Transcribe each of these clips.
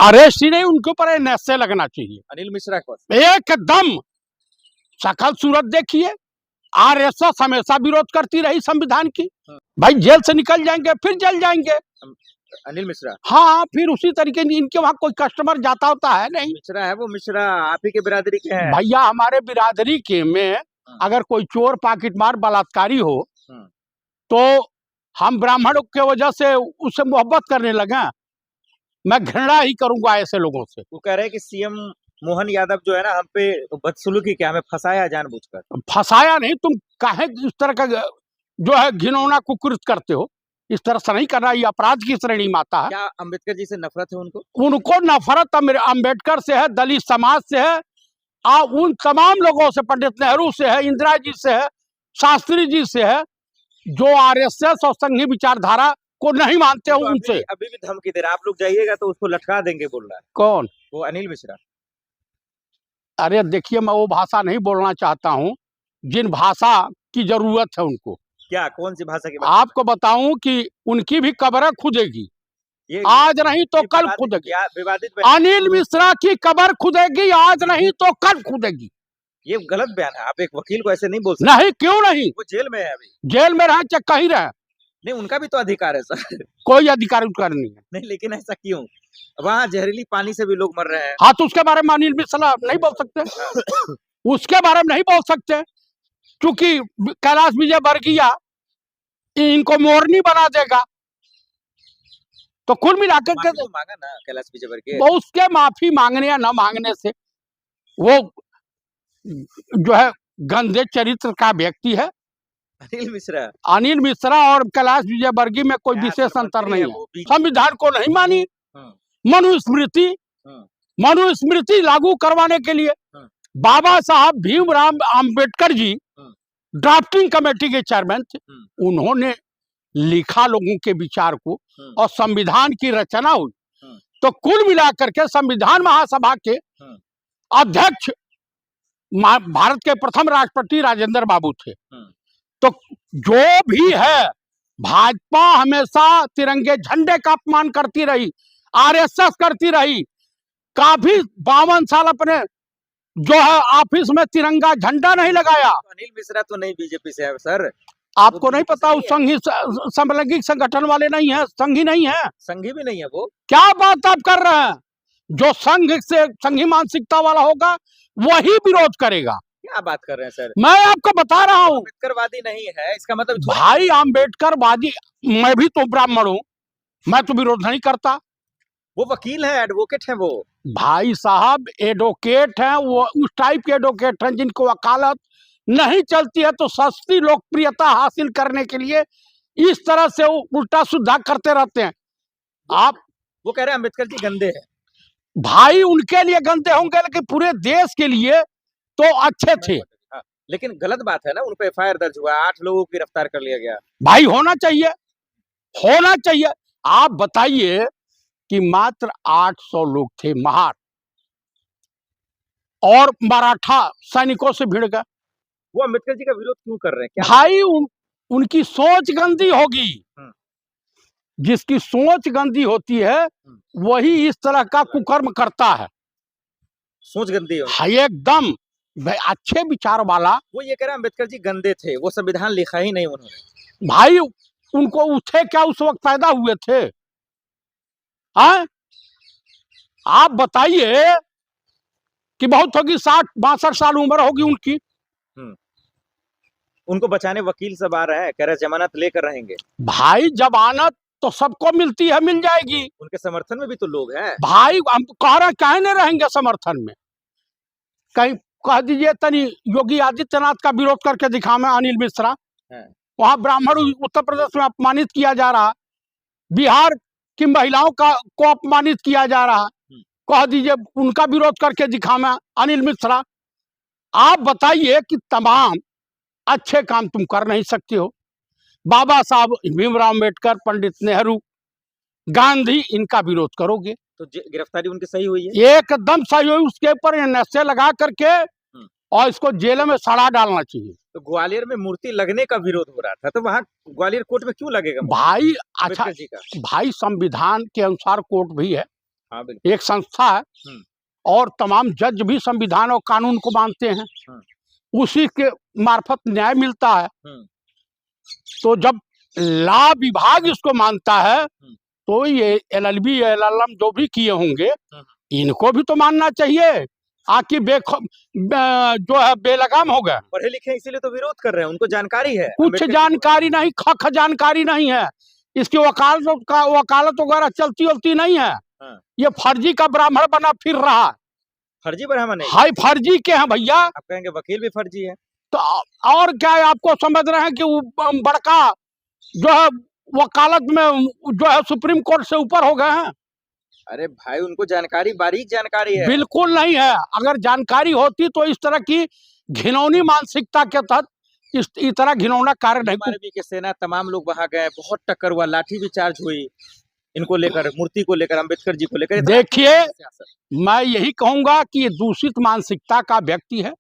Arrest ही नहीं, उनके ऊपर एनएसए लगना चाहिए। अनिल मिश्रा को एकदम शकल सूरत देखिए, आरएसएस हमेशा विरोध करती रही संविधान की। भाई जेल से निकल जाएंगे फिर जेल जाएंगे अनिल मिश्रा। हाँ, फिर उसी तरीके इनके वहाँ कोई कस्टमर जाता होता है नहीं। मिश्रा है वो, मिश्रा आप ही के बिरादरी के हैं। भैया हमारे बिरादरी के में अगर कोई चोर पाकिटमार बलात्कारी हो तो हम ब्राह्मणों के वजह से उससे मोहब्बत करने लगे। मैं घृणा ही करूंगा ऐसे लोगों से। वो कह रहे हैं कि सीएम मोहन यादव जो है ना हम पे बदसलूकी किया, हमें फंसाया जानबूझकर। फंसाया नहीं, तुम काहे इस तरह का जो है घिनौना कुकृत करते हो? इस तरह से नहीं करना, ये अपराध की श्रेणी में आता है। क्या अम्बेडकर जी से नफरत है उनको? उनको नफरत अम्बेडकर से है, दलित समाज से है, और उन तमाम लोगों से, पंडित नेहरू से है, इंदिरा जी से है, शास्त्री जी से है, जो आरएसएस और संघी विचारधारा को नहीं मानते हो। तो उनसे अभी भी धमकी दे रहा है, आप लोग जाइएगा तो उसको लटका देंगे बोल रहा है। कौन? वो अनिल मिश्रा। अरे देखिए, मैं वो भाषा नहीं बोलना चाहता हूँ जिन भाषा की जरूरत है उनको। क्या, कौन सी भाषा की बात? आपको बताऊं कि उनकी भी कब्र खुदेगी, आज नहीं तो कल खुदेगी। विवादित अनिल मिश्रा की कब्र खुदेगी, आज नहीं तो कल खुदेगी। ये गलत बयान है, आप एक वकील को ऐसे नहीं बोल सकते। नहीं, क्यों नहीं? वो जेल में है अभी। जेल में रहे चाहे कहीं रहे, नहीं उनका भी तो अधिकार है सर। कोई अधिकार नहीं है। नहीं लेकिन ऐसा क्यों? वहाँ जहरीली पानी से भी लोग मर रहे हैं। हाँ, तो उसके बारे में अनिल मिश्रा नहीं बोल सकते। उसके बारे में नहीं बोल सकते क्योंकि कैलाश विजयवर्गीय इनको मोरनी बना देगा। तो कुल मिलाकर के तो मांगा ना कैलाश विजयवर्गीय, वो उसके माफी मांगने या न मांगने से वो जो है गंदे चरित्र का व्यक्ति है। अनिल मिश्रा और कैलाश विजयवर्गीय में कोई विशेष अंतर नहीं है। संविधान को नहीं मानी, मनुस्मृति लागू करवाने के लिए बाबा साहब भीमराव अंबेडकर जी ड्राफ्टिंग कमेटी के चेयरमैन थे। उन्होंने लिखा लोगों के विचार को और संविधान की रचना हुई। तो कुल मिलाकर के संविधान महासभा के अध्यक्ष भारत के प्रथम राष्ट्रपति राजेंद्र बाबू थे। तो जो भी है, भाजपा हमेशा तिरंगे झंडे का अपमान करती रही, आरएसएस करती रही। काफी 52 साल अपने जो है ऑफिस में तिरंगा झंडा नहीं लगाया। अनिल मिश्रा तो नहीं बीजेपी से है सर, आपको नहीं पता? उस संघी समलैंगिक संगठन वाले नहीं है, संघी नहीं है, संघी भी नहीं है वो। क्या बात आप कर रहे हैं? जो संघ से संघी मानसिकता वाला होगा वही विरोध करेगा। क्या बात कर रहे हैं सर? मैं आपको बता रहा हूँ, अम्बेडकरवादी नहीं है इसका मतलब। भाई अम्बेडकरवादी, मैं भी तो ब्राह्मण हूँ, मैं तो विरोध नहीं करता। वो वकील है, एडवोकेट है वो। भाई साहब एडवोकेट हैं, वो उस टाइप के एडवोकेट हैं जिनको वकालत नहीं चलती है तो सस्ती लोकप्रियता हासिल करने के लिए इस तरह से वो उल्टा सुधा करते रहते हैं। वो कह रहे हैं अम्बेडकर जी गंदे हैं। भाई उनके लिए गंदे होंगे, लेकिन पूरे देश के लिए तो अच्छे थे। लेकिन गलत बात है ना, उन पे एफआईआर दर्ज हुआ, 8 लोगों को गिरफ्तार कर लिया गया। भाई होना चाहिए, होना चाहिए। आप बताइए कि मात्र 800 लोग थे महार, और मराठा सैनिकों से भिड़ गए। वो अम्बेडकर जी का विरोध क्यों कर रहे हैं? क्या भाई उनकी सोच गंदी होगी। जिसकी सोच गंदी होती है वही इस तरह का कुकर्म करता है। सोच गंदी हो? हाँ, एकदम अच्छे विचार वाला। वो ये कह रहे हैं अम्बेडकर जी गंदे थे, वो संविधान लिखा ही नहीं उन्होंने। भाई उनको उठे क्या उस वक्त पैदा हुए थे? हाँ, आप बताइए कि बहुत होगी 60-62 साल उम्र होगी उनकी। उनको बचाने वकील सब आ रहा है, कह रहे जमानत लेकर रहेंगे। भाई जमानत तो सबको मिलती है, मिल जाएगी। उनके समर्थन में भी तो लोग हैं। भाई हम कह रहे काहे नहीं रहेंगे समर्थन में? कहीं कह दीजिए तनी योगी आदित्यनाथ का विरोध करके दिखावे अनिल मिश्रा। वहां ब्राह्मण उत्तर प्रदेश में अपमानित किया जा रहा, बिहार की महिलाओं को अपमानित किया जा रहा, कह दीजिए उनका विरोध करके दिखावे अनिल मिश्रा। आप बताइए कि तमाम अच्छे काम तुम कर नहीं सकते हो। बाबा साहब भीमराव अंबेडकर, पंडित नेहरू, गांधी, इनका विरोध करोगे तो गिरफ्तारी उनकी सही हुई है? एकदम सही हुई। उसके ऊपर नशे लगा करके और इसको जेल में सड़ा डालना चाहिए। तो ग्वालियर में मूर्ति लगने का विरोध हो रहा था, तो वहाँ ग्वालियर कोर्ट में क्यों लगेगा भाई? अच्छा भाई, संविधान के अनुसार कोर्ट भी है, हाँ बिल्कुल। एक संस्था है हम्म। और तमाम जज भी संविधान और कानून को मानते हैं, उसी के मार्फत न्याय मिलता है। तो जब लॉ विभाग इसको मानता है तो ये LLB LLM जो भी किए होंगे इनको भी तो मानना चाहिए। आकि जो है बेलगाम हो गए, पढ़े लिखे इसीलिए तो विरोध कर रहे हैं, उनको जानकारी है। कुछ अम्बेडकर जी जानकारी नहीं, खख जानकारी नहीं है, इसकी वकालत वगैरह चलती वलती नहीं है। हाँ। ये फर्जी का ब्राह्मण बना फिर रहा है। फर्जी ब्राह्मण है। हाय फर्जी के हैं भैया। आप कहेंगे वकील भी फर्जी है। तो और क्या है, आपको समझ रहे हैं कि वो बड़का जो है वकालत में जो है सुप्रीम कोर्ट से ऊपर हो गए हैं। अरे भाई उनको जानकारी, बारीक जानकारी है। बिल्कुल नहीं है। अगर जानकारी होती तो इस तरह की घिनौनी मानसिकता के तहत इस तरह घिनौना कार्य नहीं। हमारे भी के सेना तमाम लोग वहां गए, बहुत टक्कर हुआ, लाठी भी चार्ज हुई इनको लेकर, मूर्ति को लेकर, अम्बेडकर जी को लेकर। देखिए, मैं यही कहूंगा कि ये दूषित मानसिकता का व्यक्ति है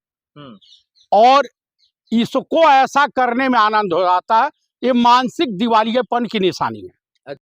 और इसको ऐसा करने में आनंद हो जाता है। ये मानसिक दिवालियेपन की निशानी है।